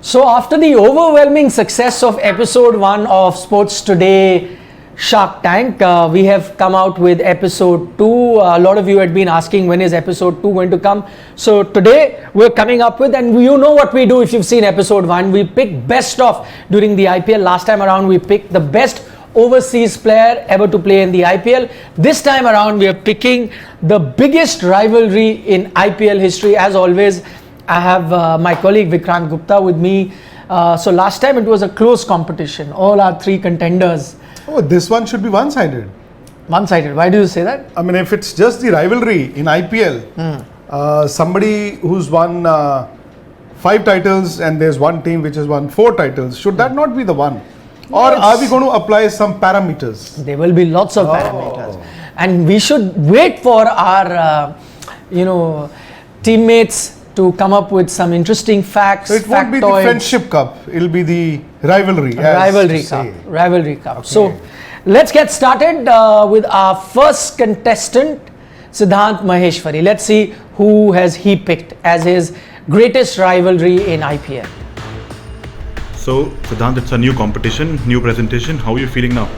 So after the overwhelming success of episode 1 of Sports Today Shark Tank, we have come out with episode 2. A lot of you had been asking when is episode 2 going to come. So today we're coming up with, and you know what we do if you've seen episode 1, we pick best of during the IPL. Last time around we picked the best overseas player ever to play in the IPL. This time around we are picking the biggest rivalry in IPL history. As always, I have my colleague Vikrant Gupta with me. So last time it was a close competition. All our 3 contenders. Oh, this one should be one-sided. One-sided. Why do you say that? I mean, if it's just the rivalry in IPL, somebody who's won 5 titles and there's one team which has won 4 titles, should that not be the one? Or are we going to apply some parameters? There will be lots of parameters. And we should wait for our, teammates to come up with some interesting facts. So it won't be the Friendship Cup, it'll be the Rivalry. Rivalry Cup. Okay. So let's get started with our first contestant, Siddhant Maheshwari. Let's see who has he picked as his greatest rivalry in IPL. So Siddhant, it's a new competition, new presentation. How are you feeling now?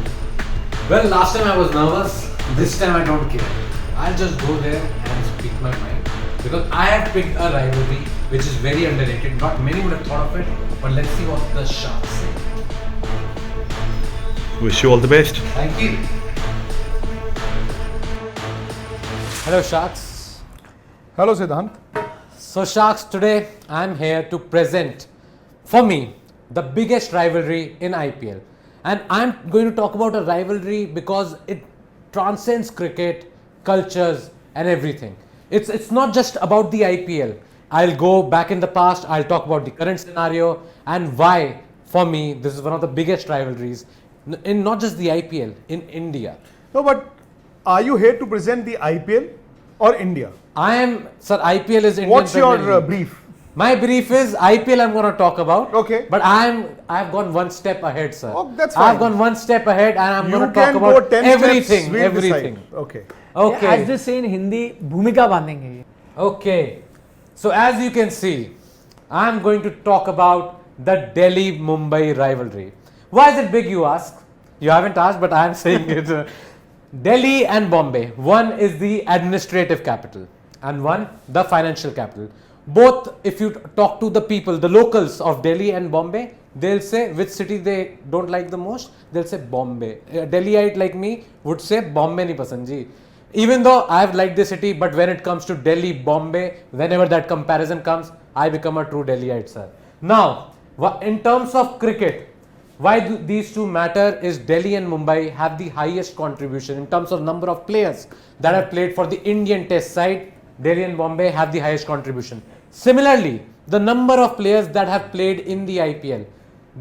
Well, last time I was nervous. This time I don't care. I'll just go there and speak my mind. Because I have picked a rivalry which is very underrated. Not many would have thought of it, but let's see what the Sharks say. Wish you all the best. Thank you. Hello Sharks. Hello Siddhant. So Sharks, today I'm here to present, for me, the biggest rivalry in IPL. And I'm going to talk about a rivalry because it transcends cricket, cultures and everything. It's not just about the IPL. I'll go back in the past, I'll talk about the current scenario and why, for me, this is one of the biggest rivalries in not just the IPL, in India. No, but are you here to present the IPL or India? I am, sir, IPL is Indian. What's your Premier League. brief? My brief is IPL I'm going to talk about. Okay. But I've gone one step ahead, sir. Oh, that's fine. I've gone one step ahead and I'm You going to can talk go about 10 everything. steps, we'll Everything. decide. Okay. Okay. As they say in Hindi, bhumika bandenge. Okay. So as you can see, I'm going to talk about the Delhi-Mumbai rivalry. Why is it big, you ask? You haven't asked, but I'm saying it. Delhi and Bombay. One is the administrative capital and one the financial capital. Both, if you talk to the people, the locals of Delhi and Bombay, they'll say which city they don't like the most. They'll say Bombay. A Delhiite like me would say Bombay nahi pasand ji. Even though I've liked the city, but when it comes to Delhi, Bombay, whenever that comparison comes, I become a true Delhiite, sir. Now, in terms of cricket, why these two matter is Delhi and Mumbai have the highest contribution in terms of number of players that have played for the Indian Test side. Delhi and Bombay have the highest contribution. Similarly, the number of players that have played in the IPL,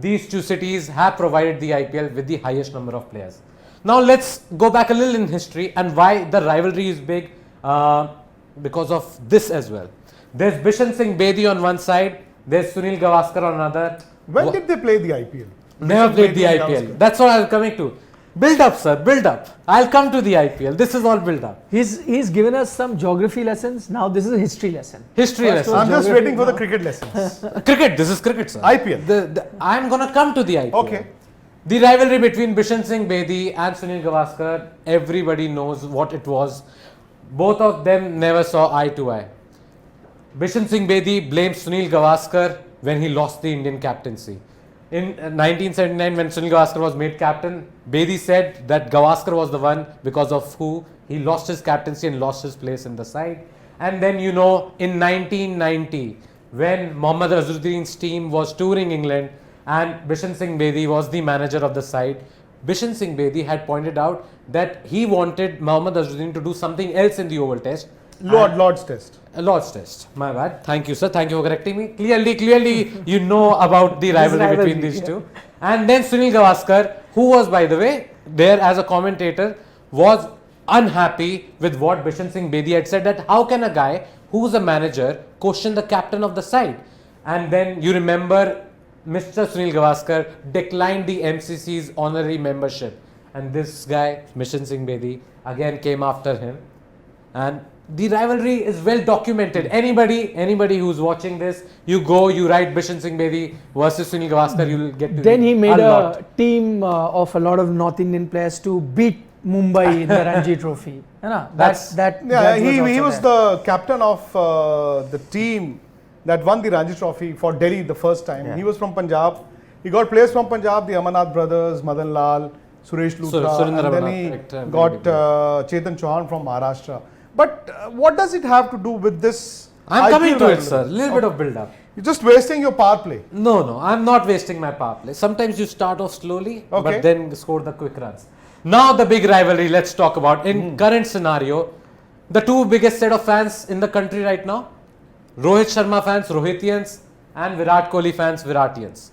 these two cities have provided the IPL with the highest number of players. Now let's go back a little in history and why the rivalry is big because of this as well. There's Bishan Singh Bedi on one side, there's Sunil Gavaskar on another. When did they play the IPL? Never played the IPL. That's what I was coming to. Build up, sir, build up. I'll come to the IPL. This is all build up. He's given us some geography lessons. Now this is a history lesson. History lesson. I'm just waiting for the cricket lessons. Cricket, this is cricket, sir. IPL. I'm going to come to the IPL. Okay. The rivalry between Bishan Singh Bedi and Sunil Gavaskar, everybody knows what it was. Both of them never saw eye to eye. Bishan Singh Bedi blames Sunil Gavaskar when he lost the Indian captaincy. In 1979, when Sunil Gavaskar was made captain, Bedi said that Gavaskar was the one because of who he lost his captaincy and lost his place in the side. And then, in 1990, when Mohammad Azharuddin's team was touring England, and Bishan Singh Bedi was the manager of the side, Bishan Singh Bedi had pointed out that he wanted Mohammad Azharuddin to do something else in the Oval Test. Lord's Test. Lord's Test. My bad. Thank you, sir. Thank you for correcting me. Clearly, you know about the rivalry between these two. And then Sunil Gavaskar, who was, by the way, there as a commentator, was unhappy with what Bishan Singh Bedi had said, that how can a guy who's a manager question the captain of the side? And then you remember Mr. Sunil Gavaskar declined the MCC's honorary membership, and this guy, Bishan Singh Bedi, again came after him and the rivalry is well documented. Anybody who's watching this, you write Bishan Singh Vedi versus Sunil Gavaskar, you'll get to Then he made lot. a team of a lot of North Indian players to beat Mumbai in the Ranji Trophy. You know, He was the captain of the team that won the Ranji Trophy for Delhi the first time. Yeah. He was from Punjab. He got players from Punjab, the Amarnath brothers, Madan Lal, Suresh Luthra, and then he got Chetan Chauhan from Maharashtra. But what does it have to do with this? I'm coming to rivalry? it, sir. Little bit of build up. You're just wasting your power play. No, I'm not wasting my power play. Sometimes you start off slowly, Okay. but then score the quick runs. Now the big rivalry, let's talk about. In current scenario, the two biggest set of fans in the country right now, Rohit Sharma fans, Rohitians, and Virat Kohli fans, Viratians.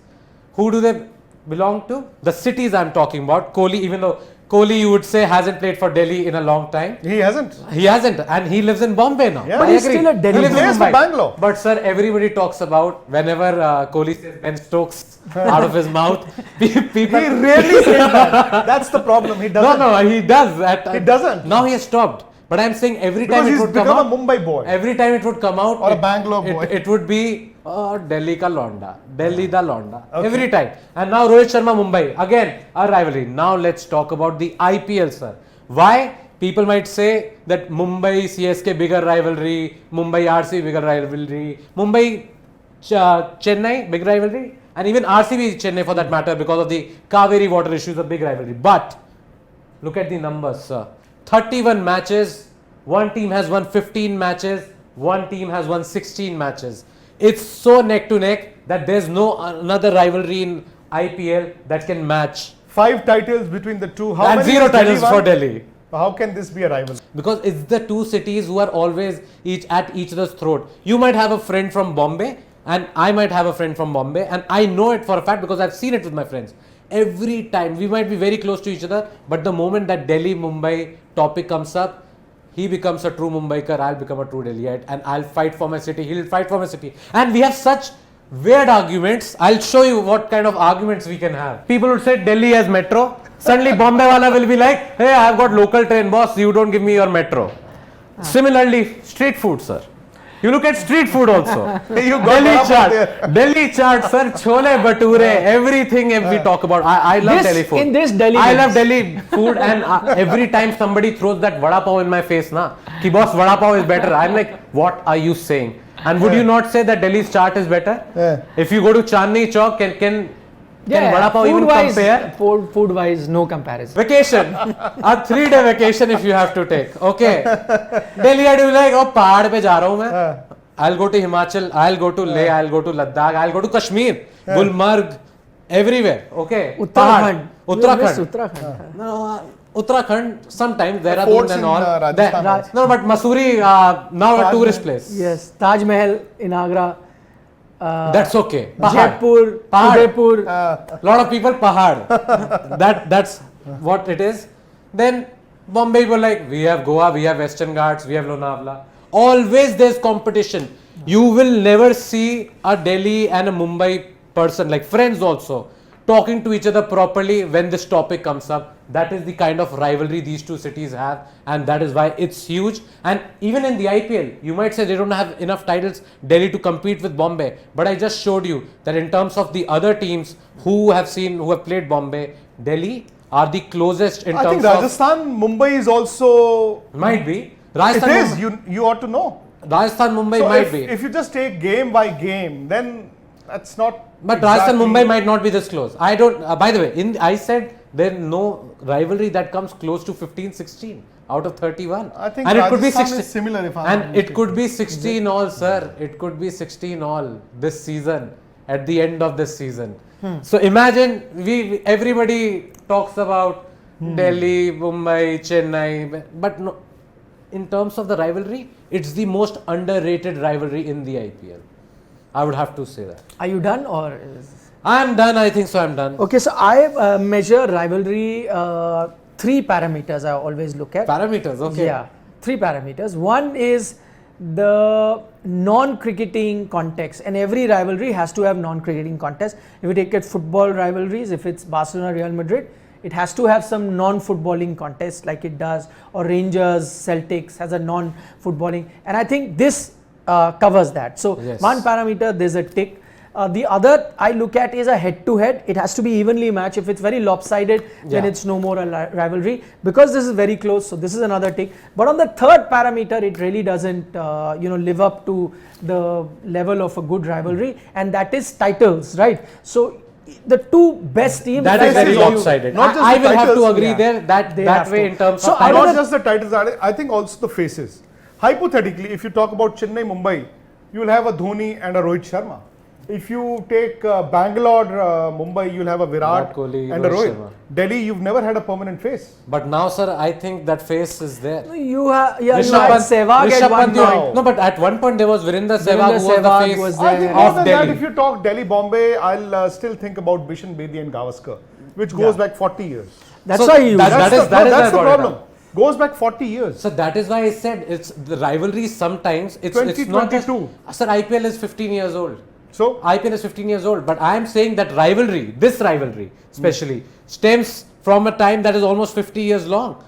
Who do they belong to? The cities I'm talking about. Kohli, even though Kohli, you would say, hasn't played for Delhi in a long time. He hasn't. He hasn't, and he lives in Bombay now. Yeah. But I he's still a Delhi He lives in player. He plays for Mumbai. Bangalore. But sir, everybody talks about whenever Kohli says Ben Stokes out of his mouth, people. He rarely says that. That's the problem. He doesn't. No, he does. He doesn't. Now he has stopped. But I'm saying every Because time it he's would come become out. a Mumbai boy. Every time it would come out. Or a Bangalore boy. It would be Delhi ka Londa. Delhi da Londa. Every time. And now Rohit Sharma Mumbai. Again, a rivalry. Now let's talk about the IPL, sir. Why? People might say that Mumbai CSK bigger rivalry, Mumbai RCB bigger rivalry, Mumbai Chennai big rivalry, and even RCB Chennai for that matter because of the Kaveri water issues a big rivalry. But look at the numbers, sir. 31 matches, one team has won 15 matches, one team has won 16 matches. It's so neck to neck that there's no another rivalry in IPL that can match. 5 titles between the two. How And many 0 has Delhi titles won? for Delhi. How can this be a rival? Because it's the two cities who are always at each other's throat. You might have a friend from Bombay and I might have a friend from Bombay, and I know it for a fact because I've seen it with my friends. Every time we might be very close to each other, but the moment that Delhi Mumbai topic comes up, he becomes a true Mumbaiker, I'll become a true Delhiite, and I'll fight for my city, he'll fight for my city. And we have such weird arguments. I'll show you what kind of arguments we can have. People would say Delhi has metro. Suddenly Bombay wala will be like, hey, I've got local train, boss, you don't give me your metro. Similarly, street food, sir. You look at street food also. You got Delhi up chart, there. Delhi chart, sir. Chole bhature, everything we talk about. I love Delhi food. In this Delhi I mix. love Delhi food, and every time somebody throws that vada pav in my face, na, ki boss vada pav is better. I'm like, what are you saying? And would you not say that Delhi's chart is better? Yeah. If you go to Chandni Chowk, can vada pav even compare? Food wise, no comparison. Vacation, a 3-day vacation if you have to take. Okay, Delhi, I'd be like, oh, pahad pe ja raha hu main. I'll go to Himachal, I'll go to Leh, I'll go to Ladakh, I'll go to Kashmir, Gulmarg, everywhere. Okay, Uttarakhand. Uttarakhand. Uttarakhand. No, Uttarakhand, sometimes there are forts and in, all. Rajasthan There- also. no, but Mussoorie, now a tourist place. Yes, Taj Mahal in Agra. That's okay. Pahad. Jaipur, Pahad. Udaipur. Lot of people Pahad. That's what it is. Then Bombay were like, we have Goa, we have Western Ghats, we have Lonavala. Always there's competition. You will never see a Delhi and a Mumbai person, like friends also, talking to each other properly when this topic comes up. That is the kind of rivalry these two cities have, and that is why it's huge. And even in the IPL, you might say they don't have enough titles, Delhi, to compete with Bombay. But I just showed you that in terms of the other teams who have played Bombay, Delhi are the closest in I terms think Rajasthan, Mumbai is also. of. Might be. It Rajasthan, is. Mumbai, You ought to know. Rajasthan, Mumbai So might if, be. if you just take game by game, then that's not. But Rajasthan, Mumbai might not be this close. I don't. By the way, I said there's no rivalry that comes close to 15-16 out of 31. I think and it could be Rajasthan 16. is similar. If I'm And not it mistaken. could be 16 all, sir. It could be 16 all this season, at the end of this season. So imagine everybody talks about Delhi, Mumbai, Chennai, but no, in terms of the rivalry, it's the most underrated rivalry in the IPL. I would have to say that. Are you done or? I'm done. I think so. I'm done. Okay, so I measure rivalry 3 parameters I always look at. Parameters. Okay. Yeah, 3 parameters. One is the non-cricketing context, and every rivalry has to have non-cricketing context. If you take it football rivalries, if it's Barcelona, Real Madrid, it has to have some non-footballing contest like it does, or Rangers, Celtics has a non-footballing, and I think this covers that. So Yes. one parameter, there's a tick. The other I look at is a head-to-head. It has to be evenly matched. If it's very lopsided, then Yeah. it's no more a rivalry. Because this is very close, so this is another tick. But on the third parameter, it really doesn't, live up to the level of a good rivalry, and that is titles, right? So the two best teams. That is very you- lopsided. not just I the will have to titles, agree yeah. there that They that have way to. in terms So of I And don't not know- just the titles, I think also the faces. Hypothetically, if you talk about Chennai, Mumbai, you will have a Dhoni and a Rohit Sharma. If you take Bangalore, Mumbai, you'll have a Virat Virat Kohli, and a Rohit Rohit. Sharma. Delhi, you've never had a permanent face. But now, sir, I think that face is there. You have, you had Rishabh Pant- Sehwag Rishabh at one Pant, point. no, but at one point there was Virender Sehwag Virender who was Sehwag the face was I there. think more of than Delhi. that, if you talk Delhi, Bombay, I'll still think about Bishan, Bedi and Gavaskar, which goes back 40 years. That's So why you. that That's is the why I brought it problem. up. Goes back 40 years. So that is why I said it's the rivalry. Sometimes it's not just. 2022. Sir, IPL is 15 years old. So, IPL is 15 years old, but I am saying that rivalry, this rivalry especially, stems from a time that is almost 50 years long.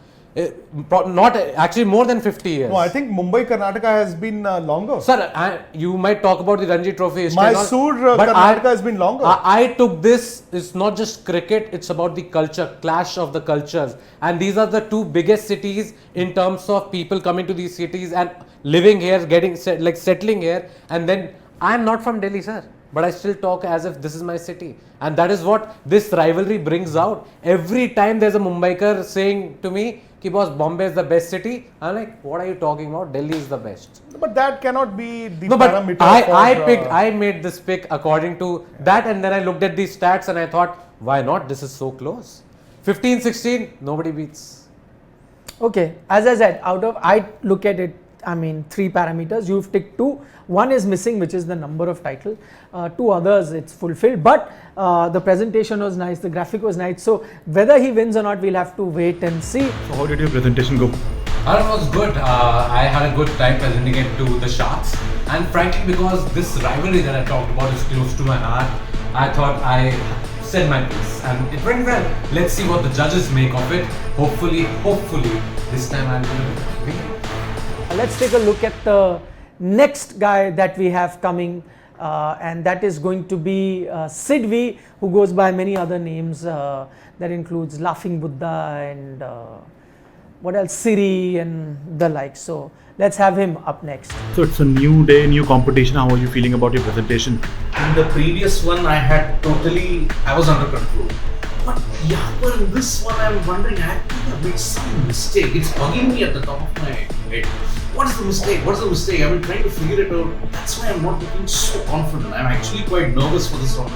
Not actually more than 50 years. no, I think Mumbai, Karnataka has been longer. Sir, you might talk about the Ranji Trophy history and all, Mysore, but Karnataka has been longer. I took this, it's not just cricket, it's about the culture, clash of the cultures. And these are the two biggest cities in terms of people coming to these cities and living here, getting settling here. And then I'm not from Delhi, sir, but I still talk as if this is my city. And that is what this rivalry brings out. Every time there's a Mumbaiker saying to me, "Ki boss, Bombay is the best city," I'm like, what are you talking about? Delhi is the best. But that cannot be the No, but parameter I made this pick according to that, and then I looked at these stats and I thought, why not? This is so close. 15-16, nobody beats. Okay, as I said, I look at it, I mean, 3 parameters. You've ticked 2. One is missing, which is the number of titles. 2 others, it's fulfilled. But the presentation was nice, the graphic was nice. So whether he wins or not, we'll have to wait and see. So how did your presentation go? It was good. I had a good time presenting it to the Sharks. And frankly, because this rivalry that I talked about is close to my heart, I thought I said my piece. And it went well. Let's see what the judges make of it. Hopefully, this time I'm going to win. Let's take a look at the next guy that we have coming, and that is going to be Sid V, who goes by many other names. That includes Laughing Buddha and what else, Siri and the like. So let's have him up next. So it's a new day, new competition. How are you feeling about your presentation? In the previous one, I was under control. But yeah, but in this one, I'm wondering, I think I made some mistake. It's bugging me at the top of my head. What is the mistake? What's the mistake? I've been trying to figure it out. That's why I'm not looking so confident. I'm actually quite nervous for this round.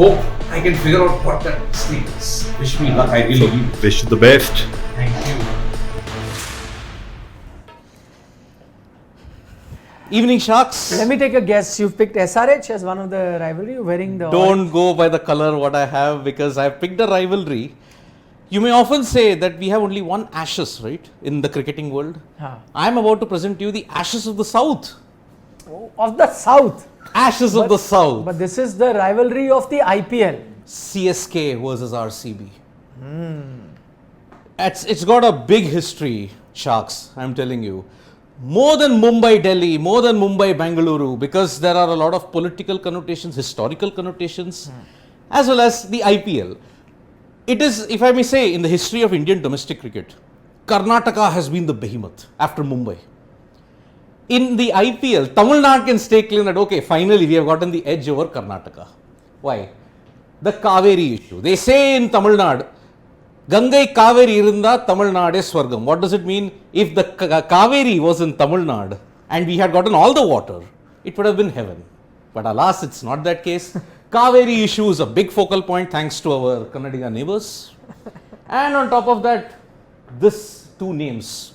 Hope I can figure out what that mistake is. Wish me luck. I really do. Wish you the best. Thank you. Evening Sharks. Let me take a guess. You've picked SRH as one of the rivalry. You're wearing the Don't go by the color what I have, because I've picked a rivalry. You may often say that we have only one Ashes, right, in the cricketing world. I'm about to present to you the Ashes of the South. of the South. Ashes of the South. But this is the rivalry of the IPL. CSK versus RCB. It's got a big history, Sharks, I'm telling you. More than Mumbai, Delhi, more than Mumbai, Bangalore, because there are a lot of political connotations, historical connotations, as well as the IPL. It is, if I may say, in the history of Indian domestic cricket, Karnataka has been the behemoth after Mumbai. In the IPL, Tamil Nadu can stay clear that, okay, finally we have gotten the edge over Karnataka. Why? The Kaveri issue. They say in Tamil Nadu, Gangai Kaveri irunda Tamil Nadu is Swargam. What does it mean? If the Kaveri was in Tamil Nadu and we had gotten all the water, it would have been heaven. But alas, it's not that case. Kaveri issue is a big focal point thanks to our Kannadiga neighbors. And on top of that, this 2 names.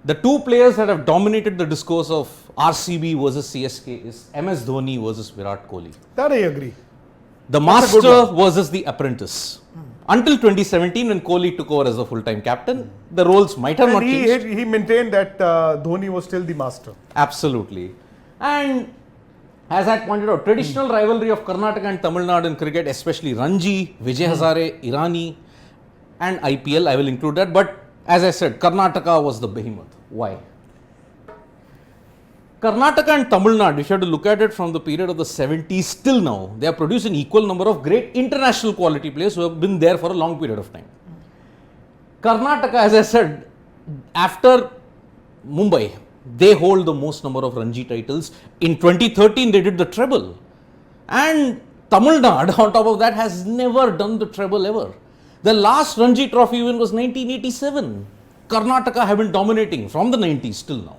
The 2 players that have dominated the discourse of RCB versus CSK is MS Dhoni versus Virat Kohli. That I agree. The That's a good master versus the apprentice. Until 2017, when Kohli took over as a full-time captain, the roles might have not And changed. he maintained that Dhoni was still the master. Absolutely. And as I pointed out, traditional rivalry of Karnataka and Tamil Nadu in cricket, especially Ranji, Vijay Hazare, Irani, and IPL, I will include that. But as I said, Karnataka was the behemoth. Why? Karnataka and Tamil Nadu, if you have to look at it from the period of the 70s till now, they have produced an equal number of great international quality players who have been there for a long period of time. Karnataka, as I said, after Mumbai, they hold the most number of Ranji titles. In 2013, they did the treble. And Tamil Nadu, on top of that, has never done the treble ever. The last Ranji trophy win was 1987. Karnataka have been dominating from the 90s till now.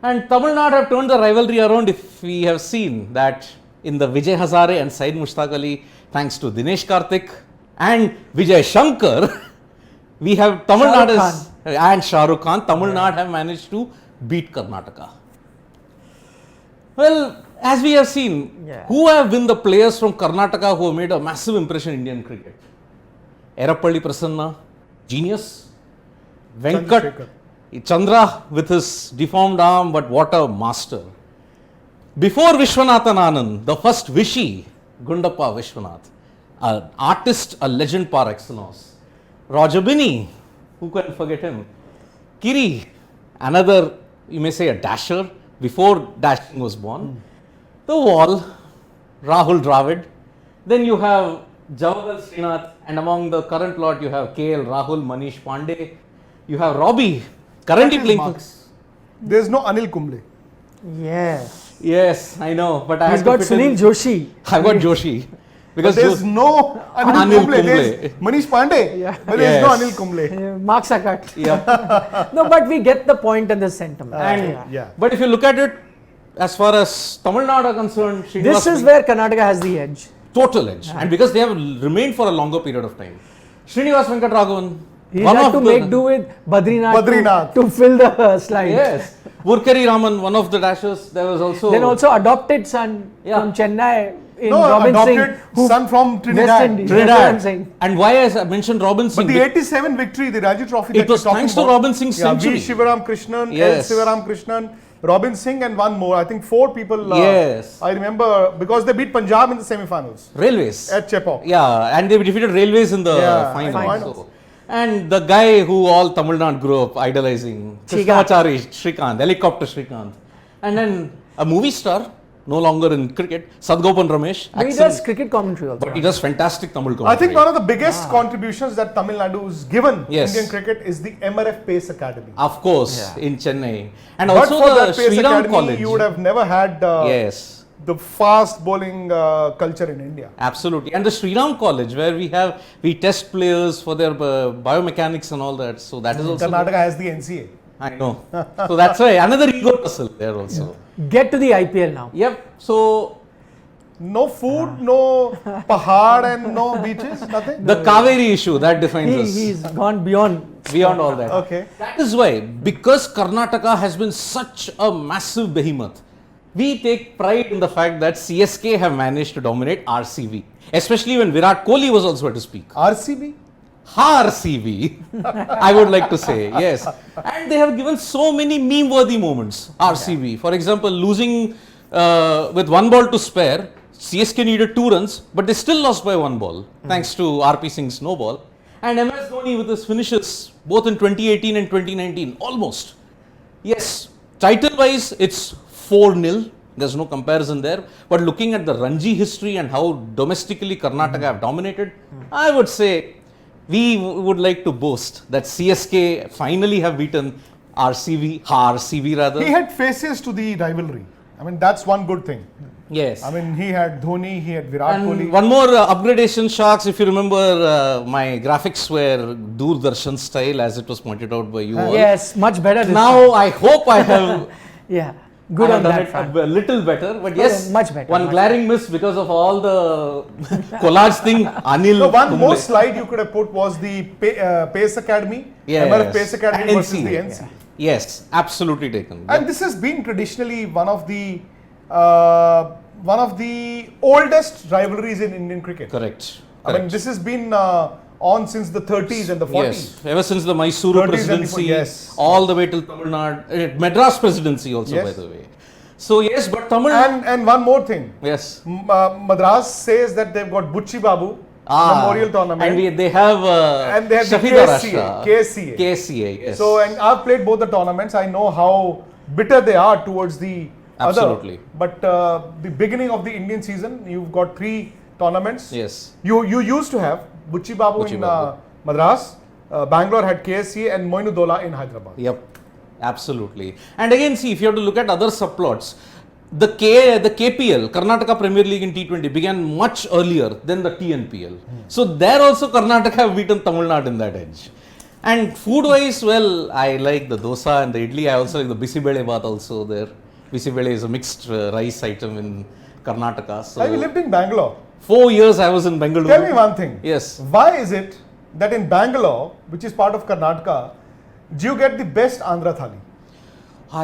And Tamil Nadu have turned the rivalry around. If we have seen that in the Vijay Hazare and Syed Mushtaq Ali, thanks to Dinesh Karthik and Vijay Shankar, we have Tamil Nadu and Shah Rukh Khan, Tamil Nadu have managed to beat Karnataka. Well, as we have seen, who have been the players from Karnataka who have made a massive impression in Indian cricket? Erappalli Prasanna, genius. Venkat Chandra with his deformed arm, but what a master. Before Vishwanathan Anand, the first Vishy, Gundappa Vishwanath, an artist, a legend par excellence. Rajabini, who can forget him? Kiri, another, you may say, a dasher before dashing was born. The wall, Rahul Dravid. Then you have Jawaharlal Srinath, and among the current lot you have KL Rahul, Manish Pandey. You have Robbie, currently playing. There's no Anil Kumble. Yes. Yes, I know, but I He's got Sunil Joshi. I've got Joshi. Because there's no Anil Kumble. There's Manish Pandey, but there's no Anil Kumble. Marks are cut. Yeah. No, but we get the point and the sentiment. But if you look at it, as far as Tamil Nadu are concerned, this is where Karnataka has the edge. Total edge. And because they have remained for a longer period of time. Srinivas Venkatraghavan. He had to make do with Badrinath to fill the slide. Yes. Vurkari Raman, one of the dashers. There was also. Then also adopted son from Chennai in Robin adopted Singh. Son from Trinidad. Trinidad. And why I mentioned Robin Singh. But the 87 victory, the Ranji Trophy. It was thanks to Robin Singh's century. V. Shivaram Krishnan, L. Sivaram Krishnan, Robin Singh, and one more. I think 4 people. I remember because they beat Punjab in the semi-finals. Railways. At Chepauk. Yeah, and they defeated Railways in the finals. So. And the guy who all Tamil Nadu grew up idolizing, Krishnamachari Shrikant, helicopter Shrikant. And then a movie star, no longer in cricket, Sadgopan Ramesh. He does cricket commentary also. But he does fantastic Tamil commentary. I think one of the biggest contributions that Tamil Nadu has given Indian cricket is the MRF Pace Academy. Of course, in Chennai. And but also for the that Pace Sri Academy, College. You would have never had the fast bowling culture in India. Absolutely. And the Sri College, where we test players for their biomechanics and all that. So that is also. Karnataka has the NCA. I know. So that's why another ego tussle there also. Get to the IPL now. Yep. So no food, no pahad, and no beaches, nothing. The Kaveri issue that defines us. He's gone beyond all that. Okay. That is why, because Karnataka has been such a massive behemoth, we take pride in the fact that CSK have managed to dominate RCB, especially when Virat Kohli was also at his peak. RCB? RCB, I would like to say, yes. And they have given so many meme-worthy moments, RCB. For example, losing with 1 ball to spare, CSK needed 2 runs, but they still lost by 1 ball, thanks to RP Singh's no ball. And MS Dhoni with his finishes, both in 2018 and 2019, almost. Yes, title-wise, it's 4-0. There's no comparison there. But looking at the Ranji history and how domestically Karnataka have dominated, I would say we would like to boast that CSK finally have beaten RCB rather. He had faces to the rivalry. I mean, that's one good thing. Yes. I mean, he had Dhoni, he had Virat Kohli. One more upgradation, Sharks. If you remember, my graphics were Doordarshan style, as it was pointed out by you all. Yes, much better this now time. I hope I have good on that front. A little better, but yes, much better. One glaring miss because of all the collage thing. Anil. No, one more slide you could have put was the Pace Academy. MRF Pace Academy versus the NC. Yeah. Yes, absolutely taken. And this has been traditionally one of the oldest rivalries in Indian cricket. Correct. I mean, this has been on since the 30s and the 40s. Yes, ever since the Mysuru presidency, all the way till Tamil Nadu, Madras presidency also, by the way. So yes, but Tamil. And one more thing. Yes. Madras says that they've got Bucci Babu Memorial Tournament. And they have and they have the Shafida KSCA. Rashtra. KSCA, yes. So, and I've played both the tournaments. I know how bitter they are towards the Absolutely. other. But the beginning of the Indian season, you've got 3 tournaments. Yes. You used to have Bucci Babu in Madras, Bangalore had KSCA and Moinuddollah in Hyderabad. Yep. Absolutely. And again, see, if you have to look at other subplots, the KPL, Karnataka Premier League in T20, began much earlier than the TNPL. So there also Karnataka have beaten Tamil Nadu in that edge. And food-wise, well, I like the dosa and the idli. I also like the bisibele bath also there. Bisibele is a mixed rice item in Karnataka. So Have you lived in Bangalore? 4 years I was in Bangalore. Tell me one thing. Yes. Why is it that in Bangalore, which is part of Karnataka, do you get the best Andhra thali?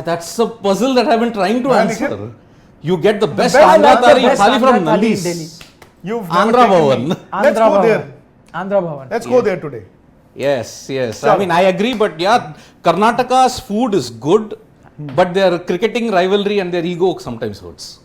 That's a puzzle that I've been trying to Man, answer. You get the best best Andhra Andhra thali from in Delhi. Nallis. You've never Andhra taken me. Bhavan. Let's go there. Andhra Bhavan. Let's go there today. Yes. Sure. I mean, I agree, but yeah, Karnataka's food is good, but their cricketing rivalry and their ego sometimes hurts.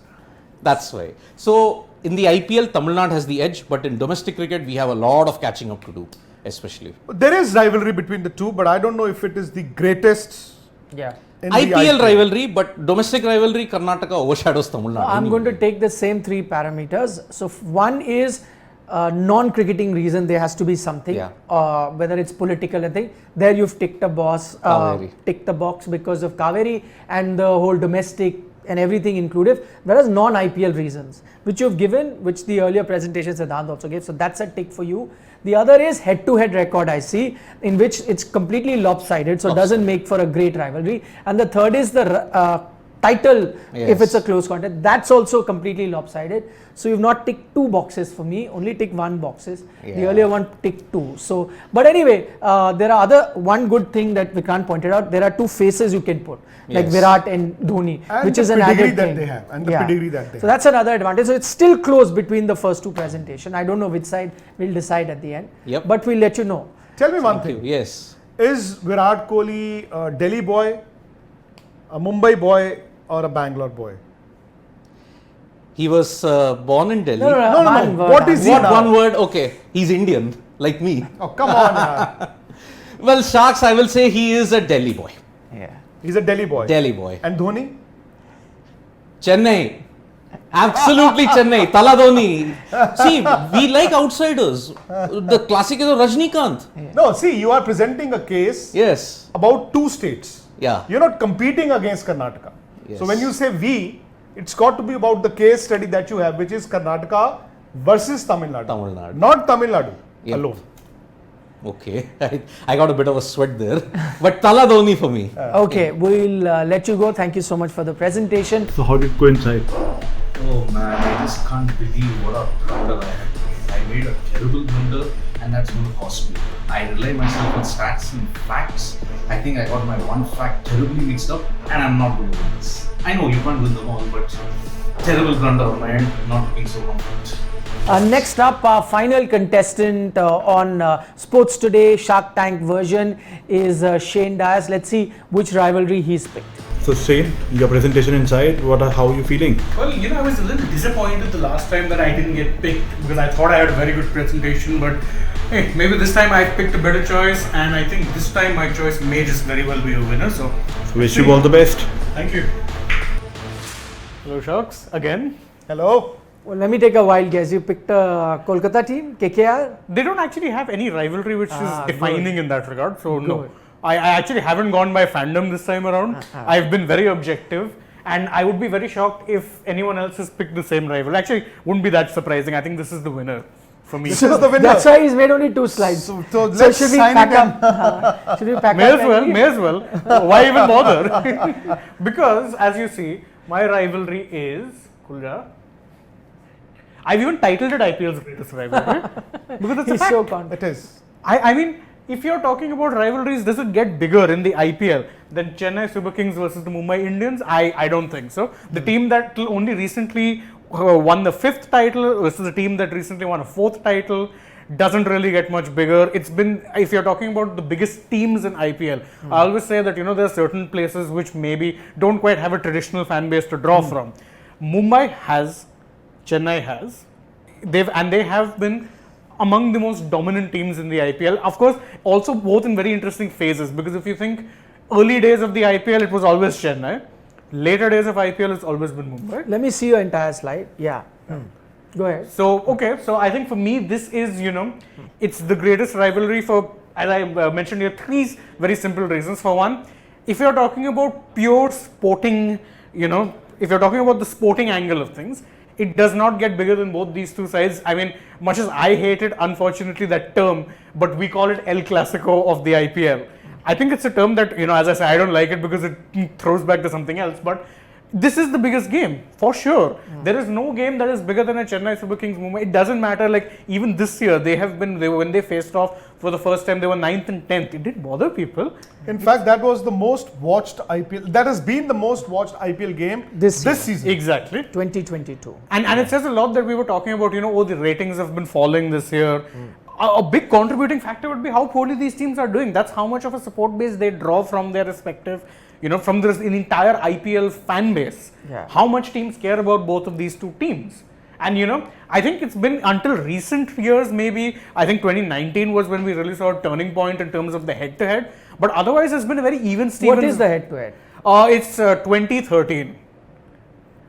That's why. So, in the IPL, Tamil Nadu has the edge, but in domestic cricket, we have a lot of catching up to do, especially. There is rivalry between the two, but I don't know if it is the greatest. Yeah. In the IPL rivalry, but domestic rivalry, Karnataka overshadows Tamil Nadu. I'm going to take the same 3 parameters. So one is non-cricketing reason, there has to be something, whether it's political or thing. There you've ticked a ticked the box because of Kaveri and the whole domestic and everything inclusive. Whereas non-IPL reasons, which you've given, which the earlier presentation Siddhant also gave. So that's a tick for you. The other is head-to-head record, I see, in which it's completely lopsided, so doesn't make for a great rivalry. And the third is the title, if it's a close contest, that's also completely lopsided. So you've not ticked 2 boxes for me, only tick 1 boxes. The earlier one ticked 2. So, but anyway, there are one good thing that Vikrant pointed out. There are 2 faces you can put, like Virat and Dhoni, And which the is an added that thing. they have, and the pedigree that they have. So that's another advantage. So it's still close between the first 2 presentation. I don't know which side we'll decide at the end, but we'll let you know. Tell me one thing. Yes. Is Virat Kohli a Delhi boy, a Mumbai boy, or a Bangalore boy? He was born in Delhi. No. What is he What now? one word? Okay, he's Indian, like me. Oh, come on. yaar. Well, Sharks, I will say he is a Delhi boy. Yeah. He's a Delhi boy. Delhi boy. And Dhoni? Chennai. Absolutely Chennai. Tala Dhoni. See, we like outsiders. The classic is Rajnikant. No, see, you are presenting a case Yes. about 2 states. Yeah. You're not competing against Karnataka. Yes. So when you say we, it's got to be about the case study that you have, which is Karnataka versus Tamil Nadu. Tamil Nadu. Not Tamil Nadu Yep. alone. Okay. I got a bit of a sweat there. But Tala Dhoni for me. Okay, we'll let you go. Thank you so much for the presentation. So how did it go inside? Oh man, I just can't believe what a blunder I had. I made a terrible blunder and that's going to cost me. I rely myself on stats and facts. I think I got my one fact terribly mixed up and I'm not going to win this. I know you can't win them all, but terrible blunder on my end, not looking so confident. Next up, our final contestant on Sports Today Shark Tank version is Shane Dias. Let's see which rivalry he's picked. So Shane, your presentation inside, how are you feeling? Well, I was a little disappointed the last time that I didn't get picked because I thought I had a very good presentation, but hey, maybe this time I picked a better choice and I think this time my choice may just very well be a winner. So Wish you all the best. thank you. Hello Sharks, again. Hello. Well, let me take a wild guess. You picked a Kolkata team, KKR? They don't actually have any rivalry which is defining in that regard, so no. Good. I actually haven't gone by fandom this time around. I've been very objective and I would be very shocked if anyone else has picked the same rival. Actually, wouldn't be that surprising. I think this is the winner for me. This is the winner. That's why he's made only 2 slides. So let's should we sign pack it up? Should we pack May up? as well. Why even bother? Because as you see, my rivalry is Kulja. I've even titled it IPL's greatest rivalry because it's a He's fact. so confident. It is. I mean, if you're talking about rivalries, does it get bigger in the IPL than Chennai Super Kings versus the Mumbai Indians? I don't think so. The team that only recently won the 5th title versus the team that recently won a 4th title. doesn't really get much bigger. It's been, if you're talking about the biggest teams in IPL, I always say that, there are certain places which maybe don't quite have a traditional fan base to draw from. Mumbai has, Chennai has, they have been among the most dominant teams in the IPL. Of course, also both in very interesting phases, because if you think early days of the IPL, it was always Chennai. Later days of IPL, it's always been Mumbai. Let me see your entire slide. Yeah. Go ahead. So, okay, so I think for me, this is, it's the greatest rivalry for, as I mentioned here, three very simple reasons. For one, if you're talking about pure sporting, if you're talking about the sporting angle of things, it does not get bigger than both these two sides. I mean, much as I hated, unfortunately, that term, but we call it El Clasico of the IPL. I think it's a term that, as I say, I don't like it because it throws back to something else, but this is the biggest game, for sure. There is no game that is bigger than a Chennai Super Kings Mumbai. It doesn't matter, like, even this year, when they faced off for the first time, they were 9th and 10th. It didn't bother people. In fact, that was the most watched IPL, that has been the most watched IPL game this season. Exactly. 2022. And it says a lot that we were talking about, the ratings have been falling this year. A big contributing factor would be how poorly these teams are doing. That's how much of a support base they draw from their respective, from the entire IPL fan base. Yeah. How much teams care about both of these two teams. And I think it's been until recent years, maybe, I think 2019 was when we really saw a turning point in terms of the head-to-head. But otherwise, it's been a very even Stevens. What is the head-to-head? It's 2013.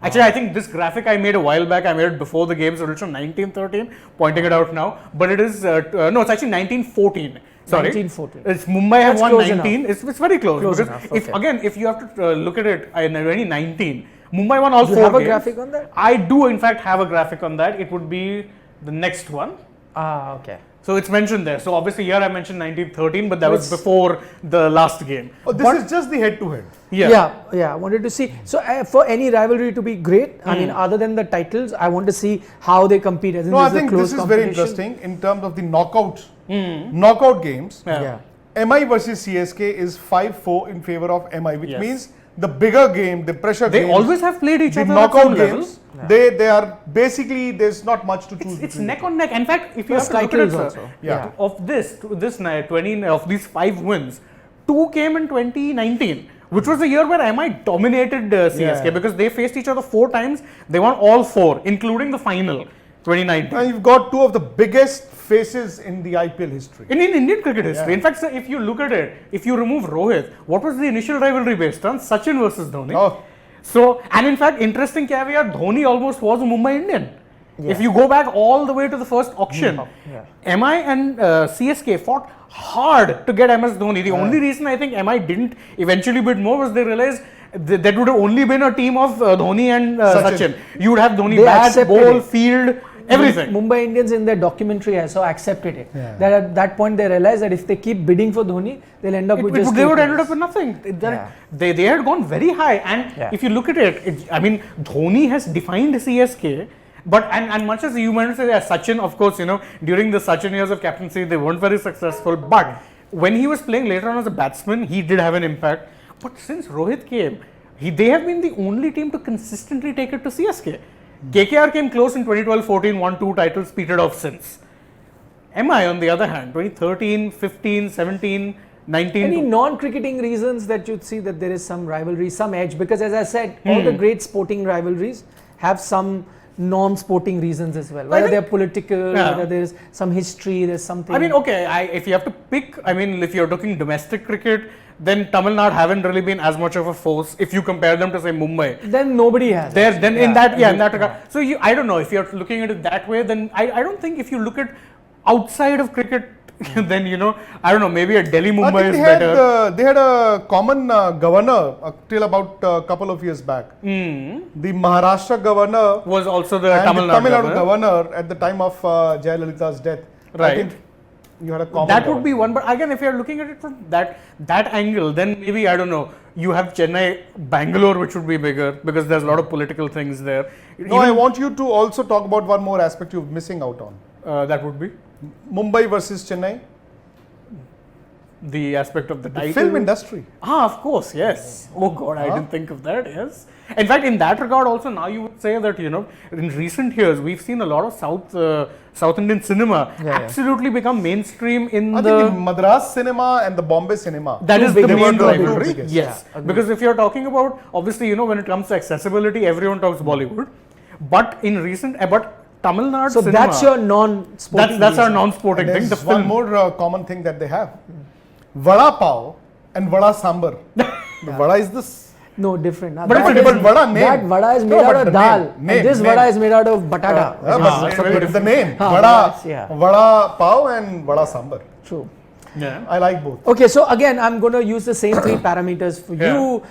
Actually, I think this graphic I made a while back. I made it before the game, so it's from 1913, pointing it out now. But it is, no, it's actually 1914. Sorry. 1914. It's Mumbai have That's won close 19. It's very close. Close Because enough, if you have to look at it in 2019, Mumbai won all Do you four have a games. graphic on that? I do, in fact, have a graphic on that. It would be the next one. Okay. So it's mentioned there. So obviously here I mentioned 1913, but that So was before the last game. Oh, this is just the head-to-head. Yeah. I wanted to see. So for any rivalry to be great, I mean, other than the titles, I want to see how they compete. As in No, I there's a think close this is very competition. interesting in terms of the knockout games. Yeah. MI versus CSK is 5-4 in favor of MI, which Yes. means the bigger game, the pressure They games, always have played each the other at knockout some level. games, they are basically, there's not much to choose It's between. neck on neck. In fact, if you Plus have to look at it, titles sir, also. Yeah. of this night, 20 of these 5 wins, 2 came in 2019, which was the year where MI dominated CSK because they faced each other 4 times. They won all 4, including the final, 2019. And you've got 2 of the biggest faces in the IPL history. In Indian cricket history. Yeah. In fact, sir, if you look at it, if you remove Rohit, what was the initial rivalry based on? Sachin versus Dhoni. Oh. So, and in fact, interesting caveat, Dhoni almost was a Mumbai Indian. Yeah. If you go back all the way to the first auction, MI and CSK fought hard to get MS Dhoni. The only reason I think MI didn't eventually bid more was they realized that would have only been a team of Dhoni and Sachin. You would have Dhoni They bat, accepted bowl, it. field, everything. Mumbai Indians in their documentary I saw accepted it. That at that point they realized that if they keep bidding for Dhoni, they'll end up with just They 2 would have ended players. up with nothing. Yeah. They had gone very high, and if you look at it, I mean, Dhoni has defined CSK. But and much as you might say, Sachin, of course, during the Sachin years of captaincy, they weren't very successful. But when he was playing later on as a batsman, he did have an impact. But since Rohit came, they have been the only team to consistently take it to CSK. KKR came close in 2012-14, won 2 titles, petered off since. MI, on the other hand, 2013, 15, 17, 19. Any non-cricketing reasons that you'd see that there is some rivalry, some edge? Because as I said, all the great sporting rivalries have some non-sporting reasons as well. Whether they're political, whether there's some history, there's something. I mean, okay, if you have to pick, I mean, if you're looking domestic cricket, then Tamil Nadu haven't really been as much of a force if you compare them to, say, Mumbai. Then nobody has. Then in that regard. So I don't know, if you're looking at it that way, then I don't think if you look at outside of cricket, then I don't know, maybe a Delhi Mumbai is better. They had a common governor till about a couple of years back. The Maharashtra governor Was also the and Tamil the Nadu Nadu governor at the time of Jayalalitha's death. Right. I think you had a common That governor. would be one, but again, if you're looking at it from that angle, then maybe, I don't know, you have Chennai, Bangalore, which would be bigger because there's a lot of political things there. No, I want you to also talk about one more aspect you're missing out on. That would be? Mumbai versus Chennai. the aspect of the title. Film industry. Of course, yes. Oh God, I didn't think of that. Yes. In fact, in that regard, also now you would say that in recent years we've seen a lot of South Indian cinema absolutely become mainstream in I think in Madras cinema and the Bombay cinema. That is They the were main the two rivalry. biggest. Yes, because if you're talking about, obviously, when it comes to accessibility, everyone talks Bollywood. But in recent, but Tamil Nadu So cinema, that's your non-sporting. that's our reason. non-sporting thing. There's The one film. more common thing that they have. Vada pav and vada sambar. The vada is this. No, different. But it's a different vada name. That vada is No, made but out the of dal. name, And this name. vada is made out of batata. But the name. that's- yeah. Vada pav and vada sambar. True. Yeah. I like both. Okay, so again, I'm going to use the same three parameters for you,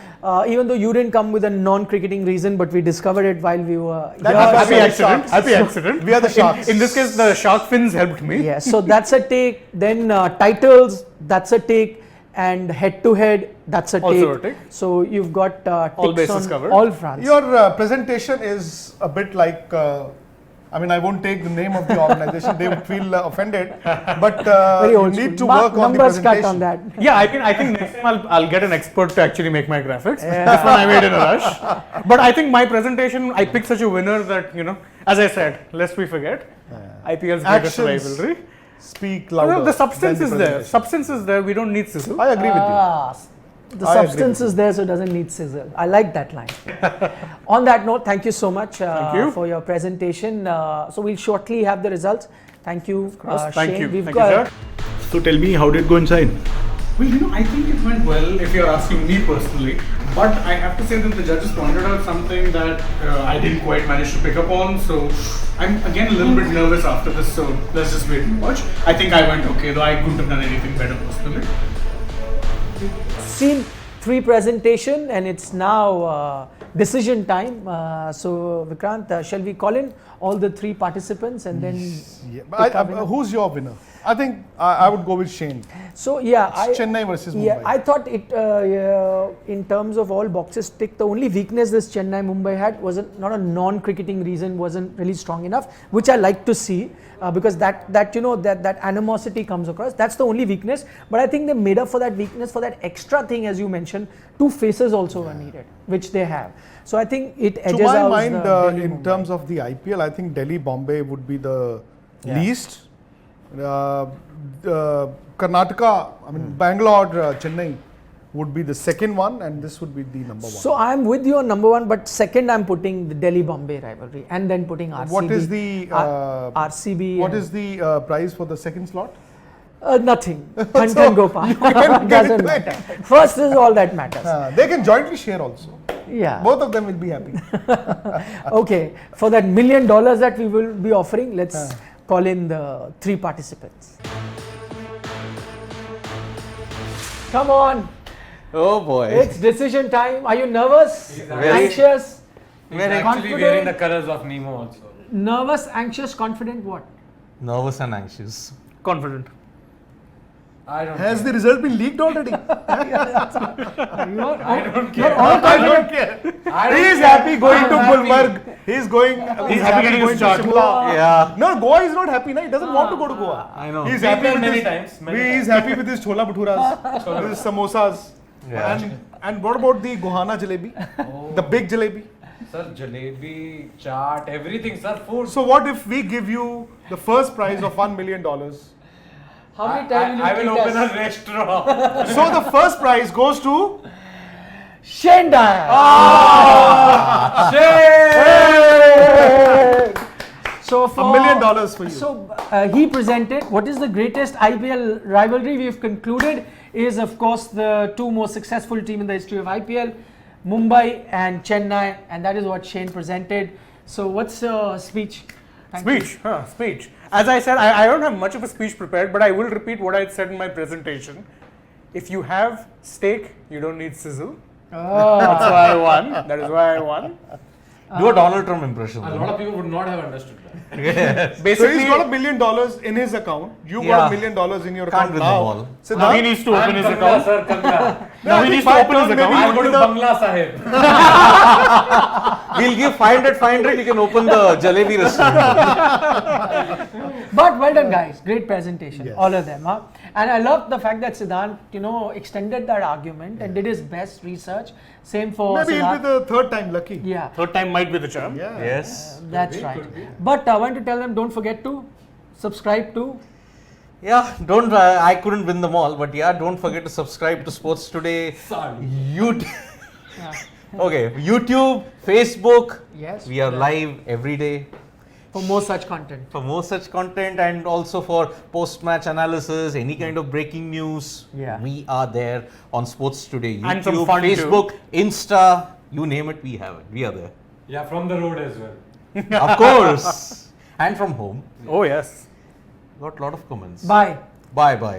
even though you didn't come with a non-cricketing reason, but we discovered it while we were That here. is Happy the accident. sharks. Happy accident. We are the sharks. In this case, the shark fins helped me. Yeah, so that's a take. Then titles, that's a take. And head-to-head, that's a Also take. a take. So you've got All ticks bases on covered. all fronts. Your presentation is a bit like, I won't take the name of the organization, they would feel offended, but Very you old need school. to work on the Numbers cut presentation. on that. Yeah, I think next time I'll get an expert to actually make my graphics. This one I made in a rush. But I think my presentation, I picked such a winner that, as I said, lest we forget, IPL's greatest Actions rivalry. Speak louder. No, the substance than is the there. presentation. Substance is there. We don't need sizzle. I agree with you. The I agree substance with is there, so it doesn't need sizzle. I like that line. On that note, thank you so much you. for your presentation. So we'll shortly have the results. Thank you, Thank Shane. you. We've Thank got you, sir. So tell me, how did it go inside? Well, I think it went well if you're asking me personally. But I have to say that the judges pointed out something that I didn't quite manage to pick up on. So I'm again a little bit nervous after this. So let's just wait and watch. I think I went okay, though I couldn't have done anything better personally. seen three presentation and it's now decision time. So Vikrant, shall we call in all the three participants and then Yeah. pick But a winner? who's your winner? I think I would go with Shane. So yeah, Chennai versus Mumbai. Yeah, I thought it in terms of all boxes ticked. The only weakness this Chennai Mumbai had was not a non-cricketing reason, wasn't really strong enough, which I like to see because that animosity comes across. That's the only weakness. But I think they made up for that weakness for that extra thing, as you mentioned. Two faces also were needed, which they have. So I think it edges To my out mind, the Delhi in Mumbai. terms of the IPL, I think Delhi Bombay would be the least. Karnataka, Bangalore, Chennai would be the second one, and this would be the number one. So I am with you on number one, but second I'm putting the Delhi Bombay rivalry and then putting RCB. What is the RCB? what and- is the prize for the second slot? Nothing. Hunter Gopal. can get Doesn't it right. matter. First is all that matters. They can jointly share also. Yeah. Both of them will be happy. Okay. For that $1 million that we will be offering, let's call in the three participants. Come on. Oh boy. It's decision time. Are you nervous? Very. Anxious? He's actually confident. wearing the colors of Nemo also. Nervous, anxious, confident, what? Nervous and anxious. Confident. I don't Has care. the result been leaked already? You're I don't care. all I don't care. I don't He is care. happy going I'm to happy. Gulmarg. He's happy getting going his to start. Shimla. Yeah. No, Goa is not happy. Na? He doesn't want to go to Goa. I know. He's Been happy there with many his, times, many He's happy with his chola bhaturas, his samosas. Yeah. And what about the Gohana jalebi? The big jalebi? Sir, jalebi, chaat, everything, sir, food. So what if we give you the first prize of $1 million? How many times I will you will treat open us? a restaurant. So the first prize goes to Shane Dyer. So for $1 million for you. So he presented what is the greatest IPL rivalry we have concluded is of course the two most successful team in the history of IPL, Mumbai and Chennai, and that is what Shane presented. So what's your speech? Thank you. Speech. As I said, I don't have much of a speech prepared, but I will repeat what I said in my presentation. If you have steak, you don't need sizzle. That's why I won. That is why I won. Do a Donald Trump impression. A though. lot of people would not have understood that. So Basically, he's got $1 million in his account. You Yeah. got $1 million in your Can't account win them now. all. So now he needs to open his account. Sir, Kangla. Now he needs to open his account. I'll go to Bangla Sahib. We'll give 500, you can open the jalebi restaurant. But well done, guys. Great presentation, Yes. all of them. Huh? And I love the fact that Siddhant, extended that argument and did his best research. Same for Maybe he'll Siddhant. be the third time lucky. Yeah, Third time might be the charm. Yeah. Yes. that's right. But I want to tell them, don't forget to subscribe to. Yeah, don't. I couldn't win them all, but yeah, don't forget to subscribe to Sports Today. YouTube. Okay, YouTube, Facebook. Yes. We are live every day For more such content. for more such content and also for post-match analysis, any kind of breaking news. Yeah. We are there on Sports Today. YouTube, And some fun too. Facebook, Insta, you name it, we have it. We are there. Yeah, from the road as well. Of course. And from home. Oh yes. Got a lot of comments. Bye. Bye bye.